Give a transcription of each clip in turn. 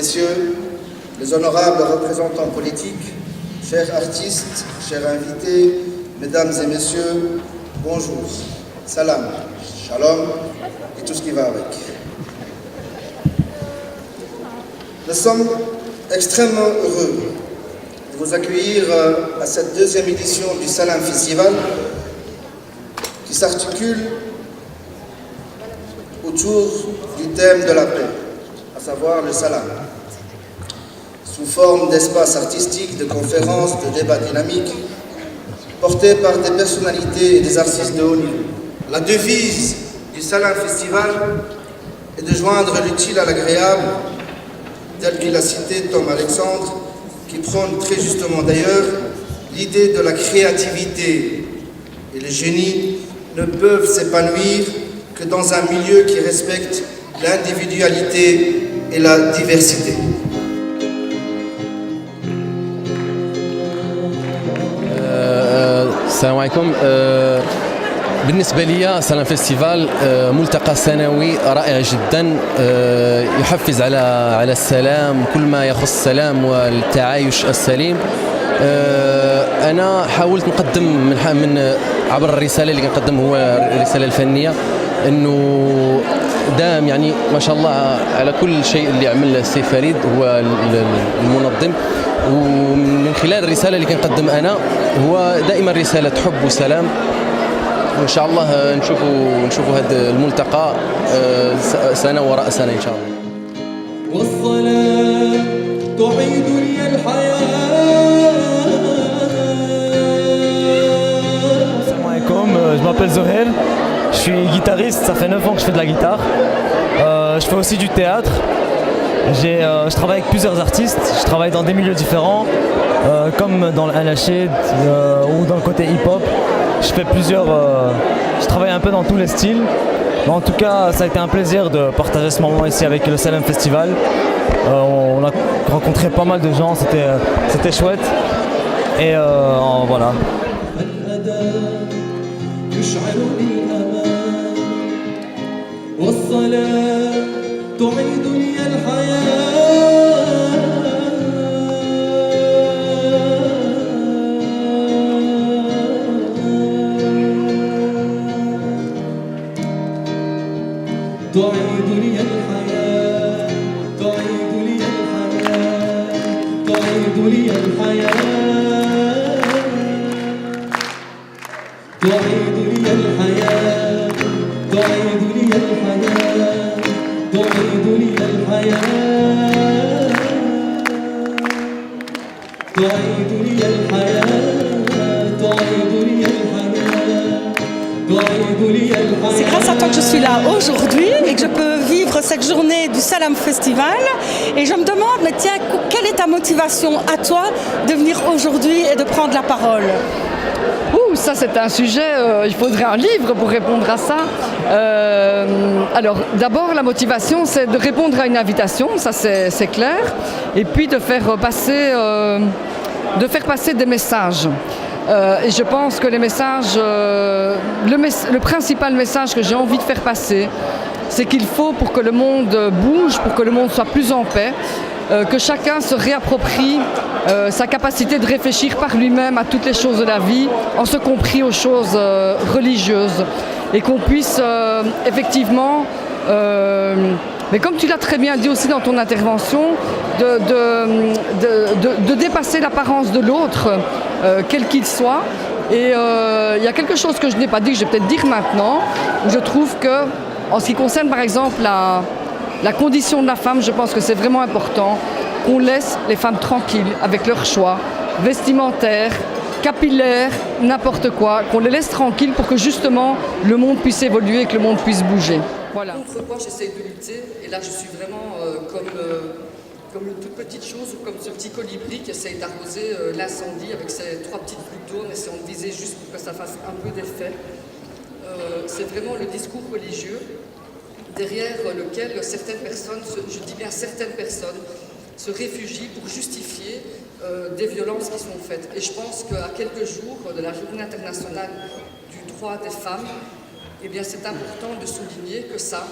messieurs, les honorables représentants politiques, chers artistes, chers invités, mesdames et messieurs, bonjour, salam, shalom et tout ce qui va avec. Nous sommes extrêmement heureux de vous accueillir à cette deuxième édition du Salam Festival qui s'articule autour du thème de la paix, à savoir le salam, sous forme d'espaces artistiques, de conférences, de débats dynamiques, portés par des personnalités et des artistes de haut niveau. La devise du Salam Festival est de joindre l'utile à l'agréable, tel qu'il a cité Tom Alexandre, qui prône très justement d'ailleurs l'idée de la créativité. Et les génies ne peuvent s'épanouir que dans un milieu qui respecte l'individualité et la diversité. السلام عليكم. بالنسبة لي سلام فيستيفال ملتقى سنوي رائع جدا يحفز على السلام، كل ما يخص السلام والتعايش السليم. أنا حاولت نقدم من عبر الرسالة اللي كنقدم هو الرسالة الفنية، إنه دام يعني ما شاء الله على كل شيء اللي عمل السي فريد هو المنظم، ومن خلال الرسالة اللي كنقدم أنا هو دائما رسالة حب وسلام، وإن شاء الله نشوفوا هذا الملتقى سنة وراء سنة إن شاء الله. والصلاة تعيد لي الحياة. Salam alaikum, je m'appelle Zohel, je suis guitariste, ça fait 9 ans que je fais de la guitare. Je fais aussi du théâtre. Je travaille avec plusieurs artistes, je travaille dans des milieux différents, comme dans le NHD ou dans le côté hip-hop. Je travaille un peu dans tous les styles. Mais en tout cas, ça a été un plaisir de partager ce moment ici avec le Salam Festival. On a rencontré pas mal de gens, c'était chouette. Et voilà. تعيد لي الحياة. تعيد لي الحياة. تعيد لي الحياة. تعيد لي الحياة. تعيد لي الحياة. تعيد لي الحياة. تعيد لي الحياة. تعيد لي الحياة. تعيد لي الحياة. تعيد لي الحياة. C'est grâce à toi que je suis là aujourd'hui et que je peux vivre cette journée du Salam Festival. Et je me demande, mais tiens, quelle est ta motivation à toi de venir aujourd'hui et de prendre la parole? Ça c'est un sujet, il faudrait un livre pour répondre à ça. Alors d'abord la motivation c'est de répondre à une invitation, ça c'est clair, et puis de faire passer des messages. Et je pense que les messages, le principal message que j'ai envie de faire passer, c'est qu'il faut, pour que le monde bouge, pour que le monde soit plus en paix, que chacun se réapproprie sa capacité de réfléchir par lui-même à toutes les choses de la vie, en ce compris aux choses religieuses, et qu'on puisse effectivement, mais comme tu l'as très bien dit aussi dans ton intervention, de dépasser l'apparence de l'autre, quel qu'il soit. Et il y a quelque chose que je n'ai pas dit, que je vais peut-être dire maintenant, où je trouve que, en ce qui concerne par exemple la condition de la femme, je pense que c'est vraiment important qu'on laisse les femmes tranquilles avec leurs choix vestimentaires, capillaires, n'importe quoi, qu'on les laisse tranquilles pour que justement le monde puisse évoluer et que le monde puisse bouger. Voilà. Contre quoi j'essaie de lutter, et là je suis vraiment comme une toute petite chose, ou comme ce petit colibri qui essaye d'arroser l'incendie avec ses 3 petites gouttes, essayant de viser juste pour que ça fasse un peu d'effet. C'est vraiment le discours religieux derrière lequel certaines personnes, je dis bien certaines personnes, se réfugient pour justifier des violences qui sont faites. Et je pense qu'à quelques jours de la Journée internationale du droit des femmes, eh bien c'est important de souligner que ça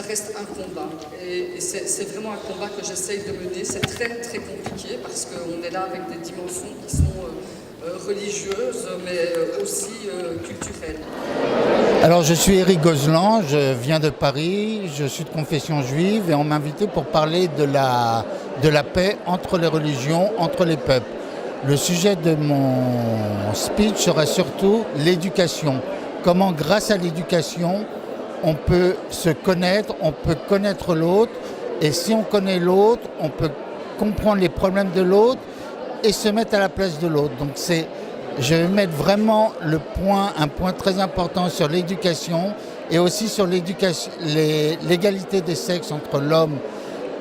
reste un combat. Et c'est vraiment un combat que j'essaye de mener. C'est très très compliqué parce qu'on est là avec des dimensions qui sont religieuses mais aussi culturelles. Alors je suis Éric Gozlan, je viens de Paris, je suis de confession juive et on m'a invité pour parler de la paix entre les religions, entre les peuples. Le sujet de mon speech sera surtout l'éducation. Comment grâce à l'éducation on peut se connaître, on peut connaître l'autre et si on connaît l'autre, on peut comprendre les problèmes de l'autre et se mettre à la place de l'autre. Donc je vais mettre vraiment un point très important sur l'éducation et aussi sur l'égalité des sexes entre l'homme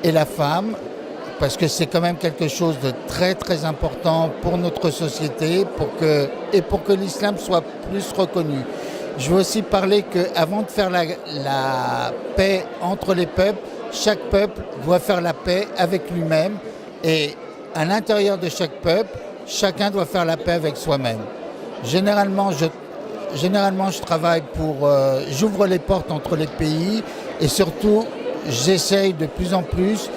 et la femme, parce que c'est quand même quelque chose de très très important pour notre société et pour que l'islam soit plus reconnu. Je veux aussi parler qu'avant de faire la paix entre les peuples, chaque peuple doit faire la paix avec lui-même et à l'intérieur de chaque peuple, chacun doit faire la paix avec soi-même. Généralement, je travaille j'ouvre les portes entre les pays et surtout, j'essaye de plus en plus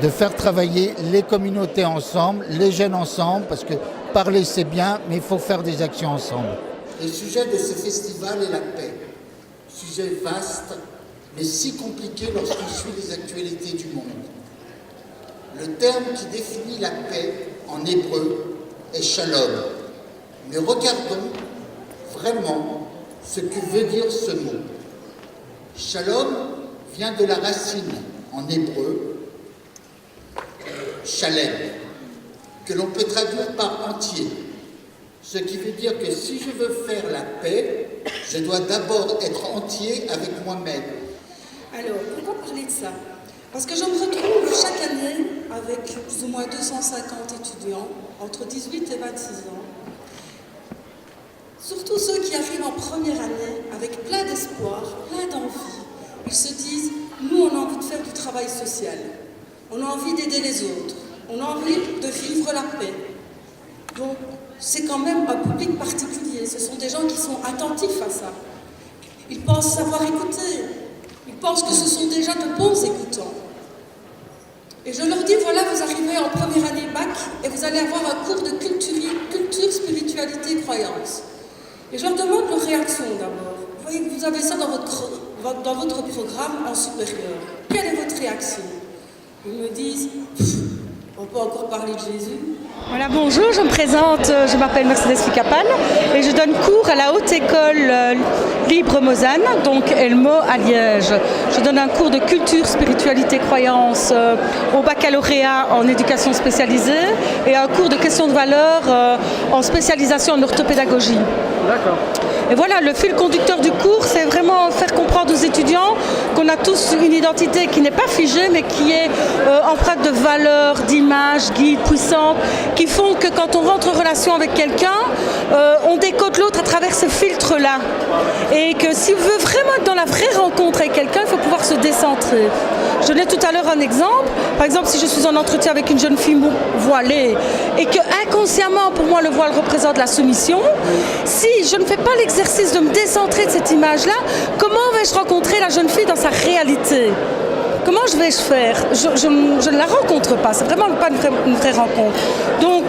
de faire travailler les communautés ensemble, les jeunes ensemble, parce que parler c'est bien, mais il faut faire des actions ensemble. Le sujet de ce festival est la paix. Sujet vaste, mais si compliqué lorsqu'on suit les actualités du monde. Le terme qui définit la paix en hébreu est shalom. Mais regardons vraiment ce que veut dire ce mot. Shalom vient de la racine en hébreu shalem, que l'on peut traduire par entier. Ce qui veut dire que si je veux faire la paix, je dois d'abord être entier avec moi-même. Alors, pourquoi parler de ça? Parce que je me retrouve chaque année avec plus ou moins 250 étudiants entre 18 et 26 ans. Surtout ceux qui arrivent en première année avec plein d'espoir, plein d'envie. Ils se disent, nous on a envie de faire du travail social, on a envie d'aider les autres, on a envie de vivre la paix. Donc c'est quand même un public particulier, ce sont des gens qui sont attentifs à ça. Ils pensent savoir écouter, ils pensent que ce sont déjà de bons écoutants. Et je leur dis, voilà, vous arrivez en première année bac et vous allez avoir un cours de culture, spiritualité, croyance. Et je leur demande leur réaction d'abord. Vous voyez que vous avez ça dans votre programme en supérieur. Quelle est votre réaction? Ils me disent, on peut encore parler de Jésus. Voilà, bonjour, je me présente, je m'appelle Mercedes Ficapal et je donne cours à la Haute École Libre Mozane, donc Elmo à Liège. Je donne un cours de culture, spiritualité, croyance au baccalauréat en éducation spécialisée et un cours de questions de valeur en spécialisation en orthopédagogie. D'accord. Et voilà, le fil conducteur du cours, c'est vraiment faire comprendre aux étudiants qu'on a tous une identité qui n'est pas figée, mais qui est empreinte de valeurs, d'images, guides, puissantes, qui font que quand on rentre en relation avec quelqu'un, on décode l'autre à travers ce filtre-là. Et que si on veut vraiment être dans la vraie rencontre avec quelqu'un, il faut pouvoir se décentrer. Je donnais tout à l'heure un exemple. Par exemple, si je suis en entretien avec une jeune fille voilée et que inconsciemment, pour moi, le voile représente la soumission, si je ne fais pas l'exercice de me décentrer de cette image-là, comment vais-je rencontrer la jeune fille dans sa réalité ? Comment vais-je faire ? Je ne la rencontre pas, c'est vraiment pas une vraie rencontre. Donc,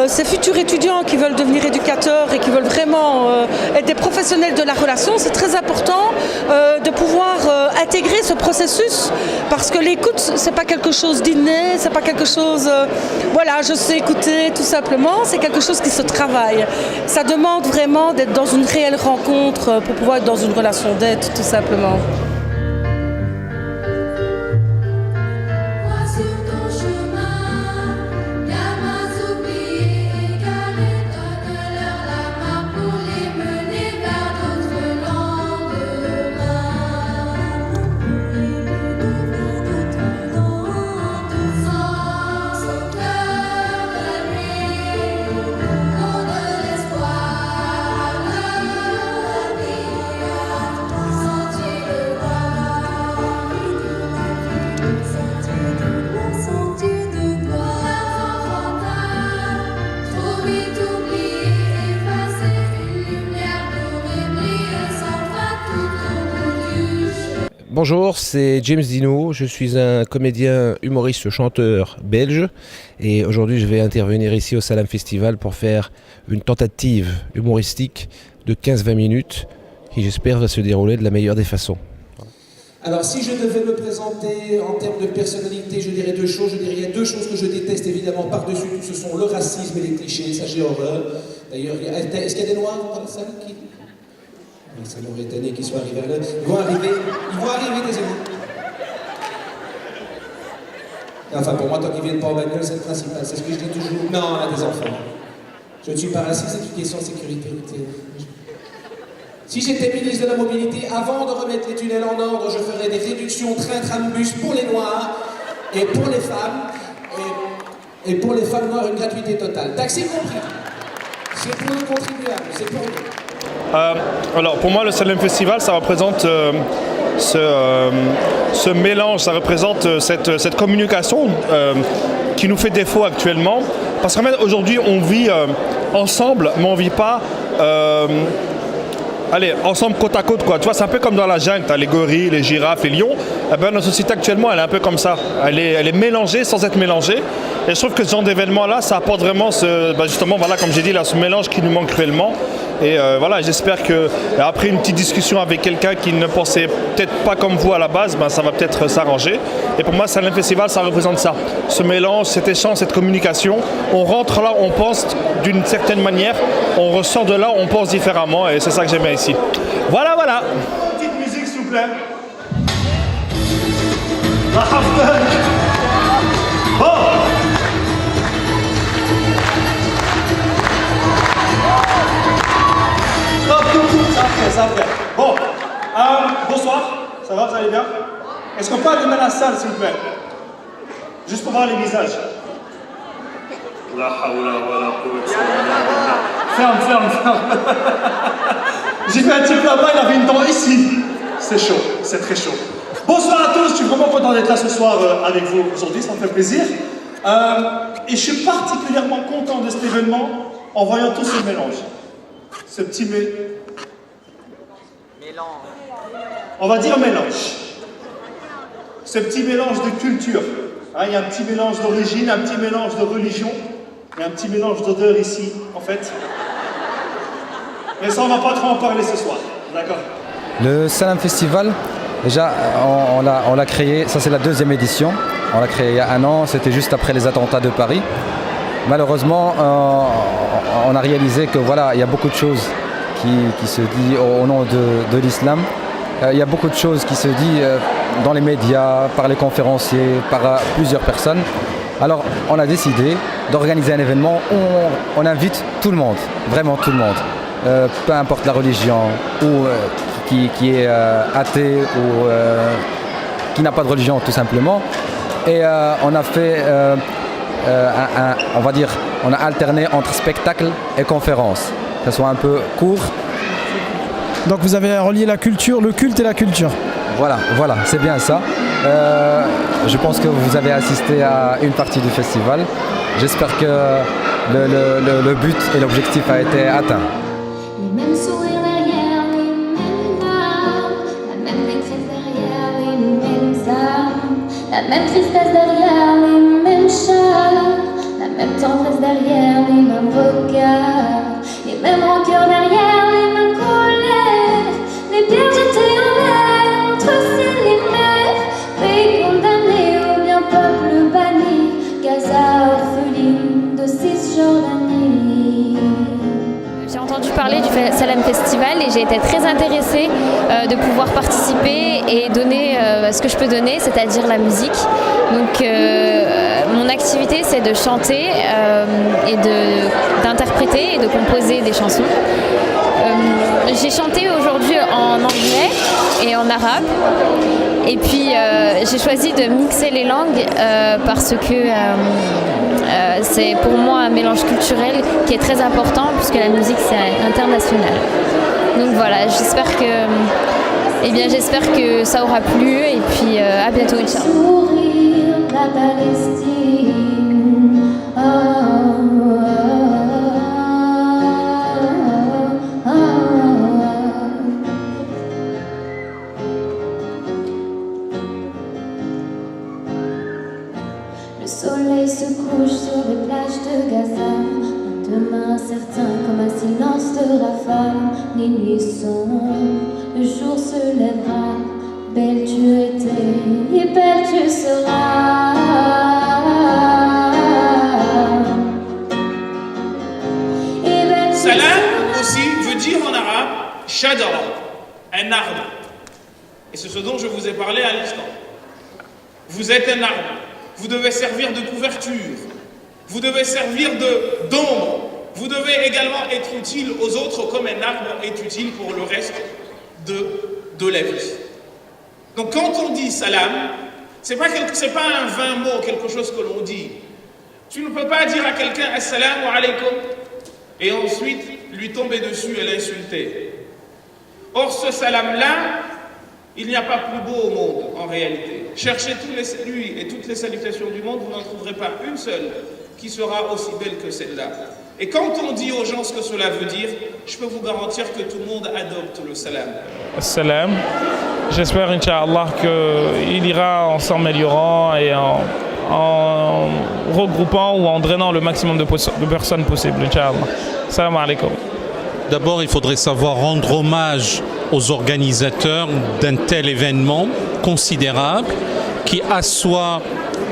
ces futurs étudiants qui veulent devenir éducateurs et qui veulent vraiment être des professionnels de la relation, c'est très important de pouvoir intégrer ce processus, parce que l'écoute, c'est pas quelque chose d'inné, c'est pas quelque chose, voilà, je sais écouter tout simplement, c'est quelque chose qui se travaille. Ça demande vraiment d'être dans une réelle rencontre pour pouvoir être dans une relation d'aide, tout simplement. Sans tu le Bonjour, c'est James Dino, je suis un comédien, humoriste, chanteur belge et aujourd'hui je vais intervenir ici au Salam Festival pour faire une tentative humoristique de 15-20 minutes qui j'espère va se dérouler de la meilleure des façons. Alors si je devais me présenter en termes de personnalité, je dirais deux choses. Je dirais il y a deux choses que je déteste évidemment par-dessus tout, ce sont le racisme et les clichés, ça j'ai horreur. D'ailleurs, est-ce qu'il y a des noirs dans la salle qui... Ça m'aurait étonné qu'ils soient arrivés là. Ils vont arriver, désolé. Enfin, pour moi, tant qu'ils viennent pas en bagnole, c'est le principal. C'est ce que je dis toujours. Non, on a des enfants. Je ne suis pas raciste, c'est une question de sécurité. Si j'étais ministre de la Mobilité, avant de remettre les tunnels en ordre, je ferais des réductions train-tram-bus pour les Noirs et pour les femmes. Et pour les femmes noires, une gratuité totale. Taxi compris. C'est pour les contribuables, c'est pour nous. Alors pour moi le Salem Festival ça représente ce mélange, ça représente cette communication qui nous fait défaut actuellement parce qu'en fait aujourd'hui on vit ensemble mais on vit pas ensemble côte à côte quoi. Tu vois, c'est un peu comme dans la jungle, t'as les gorilles, les girafes, les lions. Eh ben, notre société actuellement elle est un peu comme ça, elle est mélangée sans être mélangée et je trouve que ce genre d'événement là ça apporte vraiment justement voilà comme j'ai dit là ce mélange qui nous manque cruellement. Et voilà, j'espère qu'après une petite discussion avec quelqu'un qui ne pensait peut-être pas comme vous à la base, ça va peut-être s'arranger. Et pour moi, Salem Festival, ça représente ça. Ce mélange, cet échange, cette communication. On rentre là, on pense d'une certaine manière. On ressort de là, on pense différemment. Et c'est ça que j'aime bien ici. Voilà, voilà. Petite musique, s'il vous plaît. Ça fait. Bon, bonsoir, ça va, vous allez bien? Est-ce qu'on peut allumer la salle, s'il vous plaît? Juste pour voir les visages. Ferme. J'ai fait un type là-bas, il avait une dent ici. C'est chaud, c'est très chaud. Bonsoir à tous, je suis vraiment content d'être là ce soir avec vous aujourd'hui, ça me fait plaisir. Et je suis particulièrement content de cet événement en voyant tout ce mélange. Ce petit on va dire mélange. Ce petit mélange de culture. Il y a un petit mélange d'origine, un petit mélange de religion, et un petit mélange d'odeur ici, en fait. Mais ça, on va pas trop en parler ce soir. D'accord? Le Salam Festival, déjà, on l'a créé, ça c'est la 2e édition. On l'a créé il y a 1 an, c'était juste après les attentats de Paris. Malheureusement, on a réalisé que voilà, il y a beaucoup de choses qui se dit au nom de l'islam. Il y a beaucoup de choses qui se dit dans les médias, par les conférenciers, par plusieurs personnes. Alors on a décidé d'organiser un événement où on invite tout le monde, vraiment tout le monde. Peu importe la religion, ou qui est athée ou qui n'a pas de religion tout simplement. Et on a fait, on va dire, on a alterné entre spectacle et conférence. Que ce soit un peu court. Donc vous avez relié la culture, le culte et la culture. Voilà, c'est bien ça. Je pense que vous avez assisté à une partie du festival. J'espère que le but et l'objectif a été atteint. Les mêmes sourires derrière les mêmes larmes, la même maîtrise derrière les mêmes armes, la même tristesse derrière les mêmes charmes, la même tendresse derrière les mêmes regards, les mêmes rancœurs derrière les mêmes colères, les pierres jetées en l'air entre ciel et mer, pays condamnés ou bien peuple banni, Gaza orpheline de Cisjordanie. J'ai entendu parler du Salam Festival et j'ai été très intéressée de pouvoir participer et donner ce que je peux donner, c'est-à-dire la musique. Donc mon activité c'est de chanter et d'interpréter et de composer des chansons. J'ai chanté aujourd'hui en anglais et en arabe et puis j'ai choisi de mixer les langues parce que c'est pour moi un mélange culturel qui est très important puisque la musique c'est international. Donc voilà, j'espère que ça aura plu et puis à bientôt Inch'Allah. La Palestine. couche sur les plages de Gaza. Demain certain comme un silence de rafale. Les nuits sont, le jour se lèvera. Belle tu étais et belle tu seras. Salam aussi veut dire en arabe shadara, un arbre. Et c'est ce dont je vous ai parlé à l'instant. Vous êtes un arbre. Vous devez servir de couverture. Vous devez servir d'ombre. Vous devez également être utile aux autres comme un arbre est utile pour le reste de la vie. Donc quand on dit salam, c'est pas un vain mot, quelque chose que l'on dit. Tu ne peux pas dire à quelqu'un assalamu alaykum et ensuite lui tomber dessus et l'insulter. Or ce salam-là, il n'y a pas plus beau au monde en réalité. Cherchez tous les saluts et toutes les salutations du monde, vous n'en trouverez pas une seule qui sera aussi belle que celle-là. Et quand on dit aux gens ce que cela veut dire, je peux vous garantir que tout le monde adopte le salam. Salam. J'espère, Inch'Allah, qu'il ira en s'améliorant et en regroupant ou en drainant le maximum de personnes possibles, Inch'Allah. Salam alaikum. D'abord, il faudrait savoir rendre hommage aux organisateurs d'un tel événement considérable qui assoit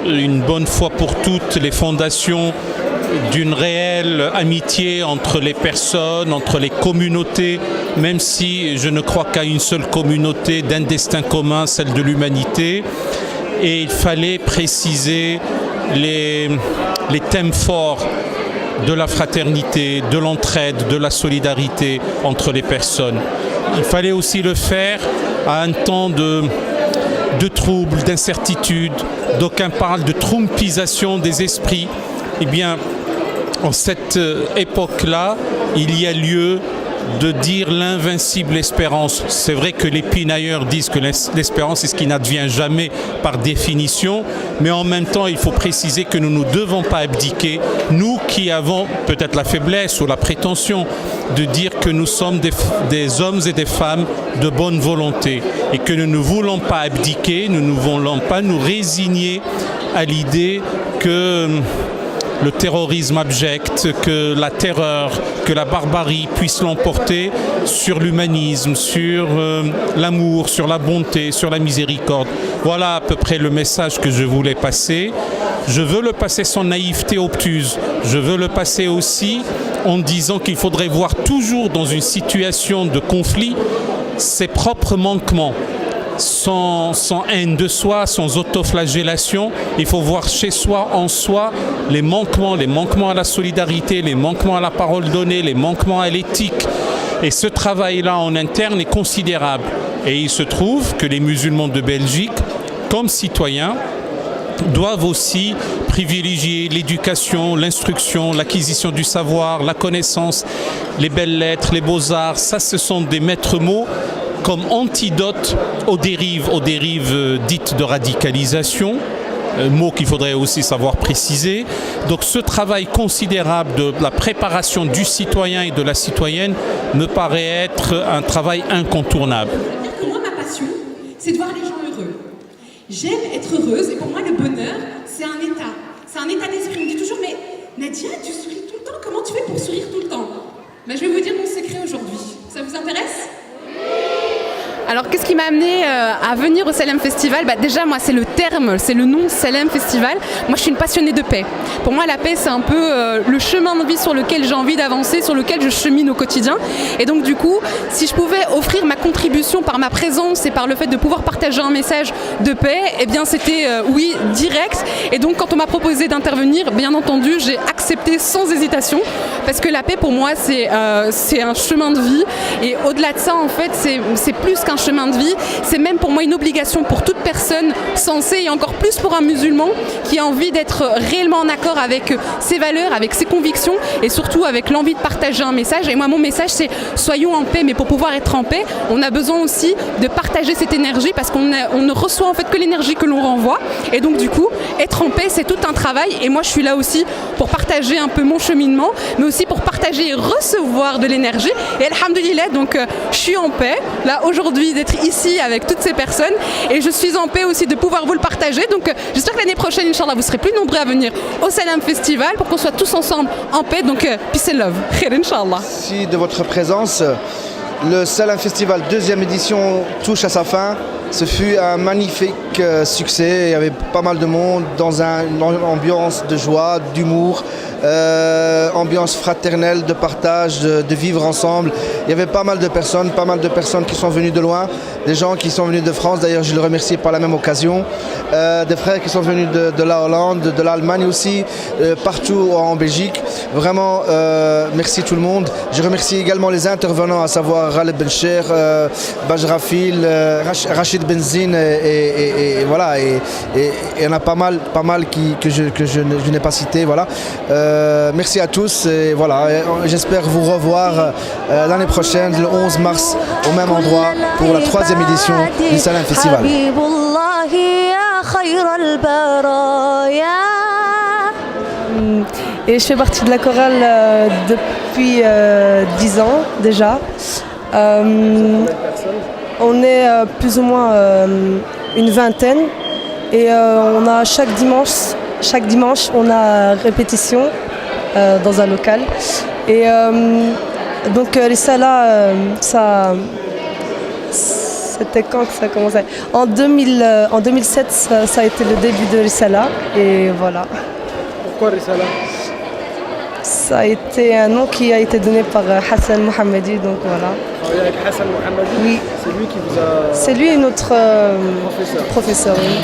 une bonne fois pour toutes les fondations d'une réelle amitié entre les personnes, entre les communautés, même si je ne crois qu'à une seule communauté d'un destin commun, celle de l'humanité. Et il fallait préciser les thèmes forts de la fraternité, de l'entraide, de la solidarité entre les personnes. Il fallait aussi le faire à un temps de troubles, d'incertitudes. D'aucuns parlent de trompisation des esprits. Eh bien, en cette époque-là, il y a lieu de dire l'invincible espérance. C'est vrai que les pinailleurs disent que l'espérance est ce qui n'advient jamais par définition, mais en même temps, il faut préciser que nous ne devons pas abdiquer, nous qui avons peut-être la faiblesse ou la prétention de dire que nous sommes des hommes et des femmes de bonne volonté et que nous ne voulons pas abdiquer, nous ne voulons pas nous résigner à l'idée que le terrorisme abject, que la terreur, que la barbarie puisse l'emporter sur l'humanisme, sur l'amour, sur la bonté, sur la miséricorde. Voilà à peu près le message que je voulais passer. Je veux le passer sans naïveté obtuse. Je veux le passer aussi en disant qu'il faudrait voir toujours dans une situation de conflit ses propres manquements. Sans haine de soi, sans autoflagellation. Il faut voir chez soi, en soi, les manquements à la solidarité, les manquements à la parole donnée, les manquements à l'éthique. Et ce travail-là en interne est considérable. Et il se trouve que les musulmans de Belgique, comme citoyens, doivent aussi privilégier l'éducation, l'instruction, l'acquisition du savoir, la connaissance, les belles lettres, les beaux-arts. Ça, ce sont des maîtres mots comme antidote aux dérives dites de radicalisation, mot qu'il faudrait aussi savoir préciser. Donc ce travail considérable de la préparation du citoyen et de la citoyenne me paraît être un travail incontournable. Moi, ma passion, c'est de voir les gens heureux. J'aime être heureuse et pour moi, le bonheur, c'est un état d'esprit. On me dit toujours, mais Nadia, tu souris tout le temps, comment tu fais pour sourire tout le temps? Je vais vous dire mon secret aujourd'hui. Ça vous intéresse? Alors qu'est-ce qui m'a amené à venir au Salem Festival? Déjà moi c'est le terme, c'est le nom Salem Festival. Moi je suis une passionnée de paix. Pour moi la paix c'est un peu le chemin de vie sur lequel j'ai envie d'avancer, sur lequel je chemine au quotidien. Et donc du coup, si je pouvais offrir ma contribution par ma présence et par le fait de pouvoir partager un message de paix, eh bien c'était oui, direct. Et donc quand on m'a proposé d'intervenir, bien entendu j'ai accepté sans hésitation parce que la paix pour moi c'est un chemin de vie. Et au-delà de ça en fait c'est plus qu'un chemin de vie, c'est même pour moi une obligation pour toute personne sensée et encore plus pour un musulman qui a envie d'être réellement en accord avec ses valeurs, avec ses convictions et surtout avec l'envie de partager un message. Et moi mon message c'est soyons en paix, mais pour pouvoir être en paix, on a besoin aussi de partager cette énergie parce qu'on ne reçoit en fait que l'énergie que l'on renvoie. Et donc du coup, être en paix c'est tout un travail et moi je suis là aussi pour partager un peu mon cheminement, mais aussi pour partager et recevoir de l'énergie. Et alhamdoulilah, donc je suis en paix. Là aujourd'hui ravie d'être ici avec toutes ces personnes et je suis en paix aussi de pouvoir vous le partager. Donc j'espère que l'année prochaine, Inch'Allah, vous serez plus nombreux à venir au Salam Festival pour qu'on soit tous ensemble en paix. Donc peace and love. Khair, Inch'Allah. Merci de votre présence. Le Salam Festival 2e édition touche à sa fin. Ce fut un magnifique succès. Il y avait pas mal de monde dans une ambiance de joie, d'humour, ambiance fraternelle, de partage, de vivre ensemble. Il y avait pas mal de personnes qui sont venues de loin, des gens qui sont venus de France, d'ailleurs je les remercie par la même occasion, des frères qui sont venus de la Hollande, de l'Allemagne aussi, partout en Belgique. Vraiment, merci tout le monde. Je remercie également les intervenants, à savoir Ghaleb Bencher, Bajrafil, Rachid Benzine et voilà, et il y en a pas mal que je n'ai pas cité. Voilà. Merci à tous et voilà, j'espère vous revoir l'année prochaine, le 11 mars, au même endroit pour la 3e édition du Salam Festival. Et je fais partie de la chorale depuis 10 ans déjà. On est plus ou moins une vingtaine et on a chaque dimanche on a répétition dans un local. Et donc les salas, c'était quand que ça a commencé? En 2007, ça a été le début de Risala et voilà. Pourquoi Risala? Ça a été un nom qui a été donné par Hassan Mohammadi, donc voilà. Travailler avec Hassan Mohammadi? Oui. C'est lui qui vous a... C'est lui et notre professeur. Oui.